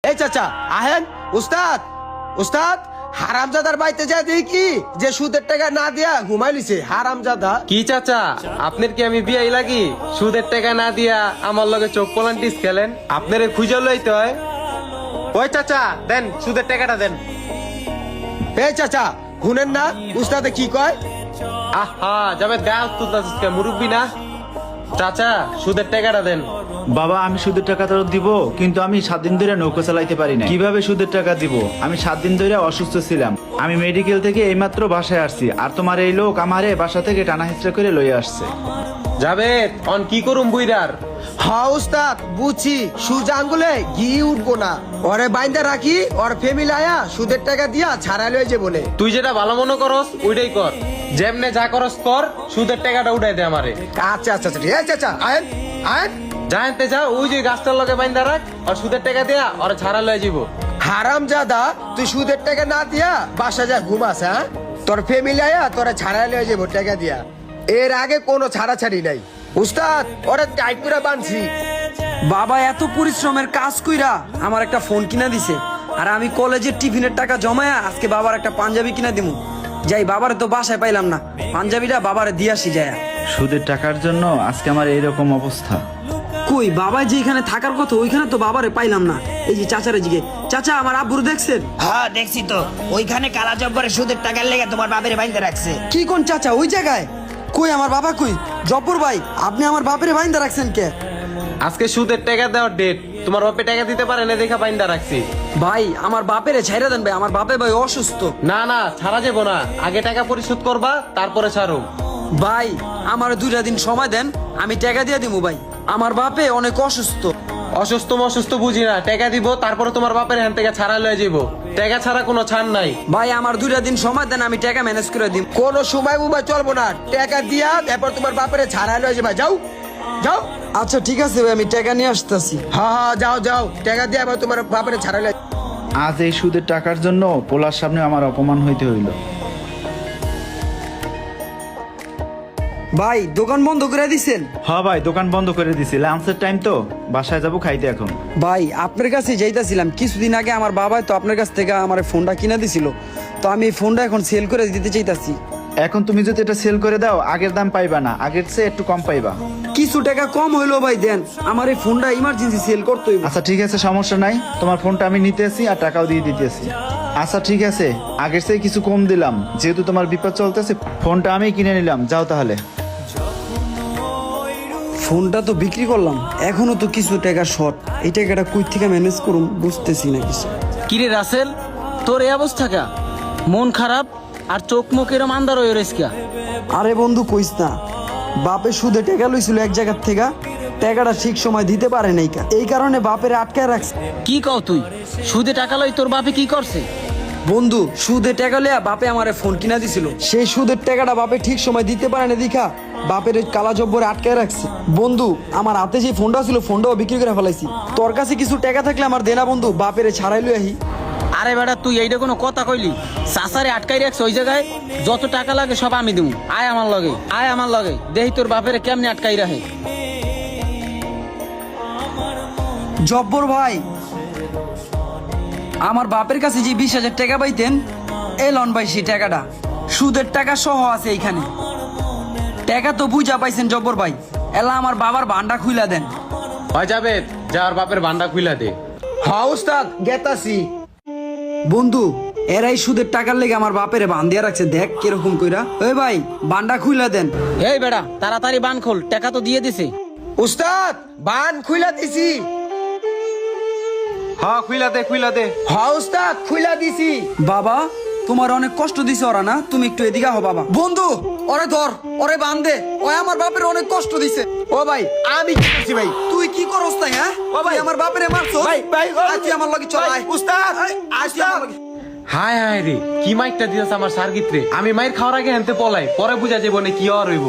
এই চাচা আহেন। উস্তাদ উস্তাদ হারামজাদার বাড়িতে যায় দেখি যে সুদের টাকা না দিয়া ঘুমাইলিছে হারামজাদা। কি চাচা আপনার কি আমি বিয়াই লাগি সুদের টাকা না দিয়া আমার লগে চোখ পলান্টিস খেলেন? আপনারে খুঁজে লইতে হয়। ওই চাচা দেন সুদের টাকাটা দেন। এই চাচা শুনেন না উস্তাদে কি কয়? আহা যাবে গায়ে তুলতে মুরব্বী না। চাচা সুদের টাকাটা দেন। বাবা আমি সুদের টাকা তো দিব, কিন্তু আমি 7 দিন ধরে নৌকা চালাইতে পারি না। কিভাবে সুদের টাকা দিব? আমি 7 দিন ধরে অসুস্থ ছিলাম। আমি মেডিকেল থেকে এইমাত্র বাসায় আসছি, আর তোমার এই লোক আমারে বাসা থেকে টানা হিচড়া করে লইয়া আসছে। যাবে অন কি করুম বুইরার? হ্যাঁ উস্তাদ বুঝছি, সুজা আঙ্গুলে ঘি উঠবো না, ওরে বাইন্দা রাখি, ওর ফ্যামিলি আয়া সুদের টাকা দিয়া ছাড়া লয়ে যে বলে। তুই যেটা ভালো মনে করস ওইটাই কর, যেমনে যা করস কর, সুদের টাকাটা উঠাই দে আমারে। আচ্ছা আচ্ছা আচ্ছা ঠিক আছে চাচা আহেন আহেন। জানতে যা ওই যে গাছটার লগে বাইন্দা রাখ, আর সুদের টাকা দিয়া ওরা ছাড়া লয়ে যাব। হারামজাদা তুই সুদের টাকা না দিয়া বাসা যা ঘুমাস, হ্যাঁ? তোর ফ্যামিলি আয়া তোরা ছাড়া লয়ে যাবো টাকা দিয়া। এর আগে কোনো ছাড়াছাড়ি নাই উস্তাদ, ওরা টাইট করে বানছি। বাবা এত পরিশ্রমের কাজ কইরা আমার একটা ফোন কিনা দিছে, আর আমি কলেজের টিফিনের টাকা জমায়া আজকে বাবার একটা পাঞ্জাবি কিনা দিমু। যাই বাবারে তো বাসায় পাইলাম না, পাঞ্জাবিটা বাবারে দিয়ে আসি যায়। সুদের টাকার জন্য আজকে আমার এইরকম অবস্থা। কই বাবা যেখানে থাকার কথা ওইখানে তো বাবারে পাইলাম না। এই যে চাচারে জিগে, চাচা আমার আব্বুর দেখছেন? হ্যাঁ দেখছি তো, ওইখানে কালা জব্বরে সুদের টাকার লেগে তোমার বাপের বাইন্দা রাখছে। কি কোন চাচা ওই জায়গায়? কই আমার বাবা কই? জব্বর ভাই আপনি আমার বাপের বাইন্দা রাখছেন কে? আজকে সুদের টাকা দেওয়ার ডেট, তোমার বাপে টাকা দিতে পারে না দেখা বাইন্দা রাখছি। ভাই আমার বাপেরে ছাইরা দেন ভাই, আমার বাপে ভাই অসুস্থ। না না ছাড়া যাবো না, আগে টাকা পরিশোধ করবা তারপরে ছাড়ো। ভাই আমার 2টা দিন সময় দেন, আমি টাকা দিয়ে দিমু ভাই। আমার বাপে অনেক অসুস্থ। অসুস্থ অসুস্থ বুঝি না, টাকা দিব তারপরে তোমার বাপের হ্যান থেকে ছাড়া লয়ে যাবো। টাকা ছাড়া কোনো ছাড় নাই। ভাই আমার 2টা দিন সময় দেন, আমি টাকা ম্যানেজ করে দিম। কোনো সময় মুম্বাই চলবো না, টাকা দিয়া তারপর তোমার বাপের ছাড়া লয়ে যাবা। যাও যাও। আচ্ছা ঠিক আছে ভাই, আমি টাকা নিয়ে আসতেছি। হ্যাঁ হ্যাঁ যাও যাও, টাকা দিয়া এবার তোমার বাপের ছাড়া লয়ে। আজ এই সুদের টাকার জন্য পোলার সামনে আমার অপমান হইতে হইল। ভাই দোকান বন্ধ করে দিছেন? হ্যাঁ ভাই দোকান বন্ধ করে দিছি, লাঞ্চের টাইম তো, বাসায় যাবো খাইতে এখন। ভাই আপনার কাছে যাইতাছিলাম, কিছুদিন আগে আমার বাবা তো আপনার কাছ থেকে আমার ফোনটা কিনে দিছিল, তো আমি এই ফোনটা এখন সেল করে দিতে চাইতাছি। এখন তুমি যদি এটা সেল করে দাও আগের দাম পাইবা না, আগের চেয়ে একটু কম পাইবা। কিছু টাকা কম হইলো ভাই দেন, আমার এই ফোনটা ইমার্জেন্সি সেল করতে হইব। আচ্ছা ঠিক আছে সমস্যা নাই, তোমার ফোনটা আমি নিতে আসি আর টাকাও দিয়ে দিতেছি। আচ্ছা ঠিক আছে, আগের চেয়ে কিছু কম দিলাম, যেহেতু তোমার বিপদ চলতেছে ফোনটা আমি কিনে নিলাম, যাও তাহলে। ফোনটা তো বিক্রি করলাম, এখনো তো কিছু টাকা শর্ট, এই টাকাটা কই থেকে ম্যানেজ করুম বুঝতেছি না কিছু। কিরে রাসেল, তোর এই অবস্থা কা? মন খারাপ আর চোখ মুখ এরম আন্দার হয়ে রয়েছে কা? আরে বন্ধু কইস না, বাপে সুদে টাকা লইছিল এক জায়গার থেকে, টাকাটা ঠিক সময় দিতে পারে নাই কা, এই কারণে বাপের আটকায় রাখছে। কি কও তুই? সুদে টাকা লই তোর বাপে কি করছে? বন্ধু সুদে টাকা লইয়া বাপে আমারে ফোন কিনা দিছিল, সেই সুদের টাকাটা বাপে ঠিক সময় দিতে পারে না দেখা বাপের কালা জব্বরে আটকায় রাখছে। বন্ধু আমার হাতে যে ফোনটা ছিল ফোনটাও বিক্রি করে ফেলাইছি, তোর কাছে কিছু টাকা থাকলে আমার দেনা বন্ধু, বাপের ছাড়াই লই আহি। আরে বেটা তুই এইটা কোনো কথা কইলি? চাচারে আটকাই রাখছ ওই জায়গায়, যত টাকা লাগে সব আমি দেবো। আয় আমার লগে, আয় আমার লগে, দেহি তোর বাপেরে কেমনে আটকাই রাখে। জব্বর ভাই আমার বাপের কাছে যে 20,000 টাকা পাইতেন, এলন ভাই সেই টাকাটা সুদের টাকা সহ আছে এইখানে। টাকা তো বুঝা পাইছেন জব্বর ভাই, এলা আমার বাবার ভান্ডা খুইলা দেন। হয় যাবে যার বাপের ভান্ডা খুইলা দে। হ্যাঁ উস্তাদ গেতাছি। বন্ধু এরাই সুদের টাকার লেগে আমার বাপেরে বান্ধিয়া রাখছে, দেখ কিরকম কইরা। ওই ভাই ভান্ডা খুইলা দেন। এই বেটা তাড়াতাড়ি বান খোল, টাকা তো দিয়ে দিছে। উস্তাদ বান খুইলা দিছি। হ্যাঁ খুইলা দে খুইলা দে। হ্যাঁ উস্তাদ খুইলা দিছি। বাবা তোমার অনেক কষ্ট দিছে ওরা না, তুমি একটু এদিকে হও বাবা। বন্ধু ওরে ধর, ওরে বান্ধে, ওই আমার বাপের অনেক কষ্ট দিছে। ও ভাই আমি কি করছি ভাই? তুই কি করস তাই? হ্যাঁ ও ভাই, তুই আমার বাপেরে মারছো। ভাই ভাই আজ আমার লগে চল আয়। উস্তাদ আজ তুই আমার লগে। হায় হায় রে কি মাইকটা দিয়েছে আমার সার্গিত রে। আমি মাইর খাওয়ার আগে হেনতে পলাই, পরে বুঝা যাবো না কি আর হইব।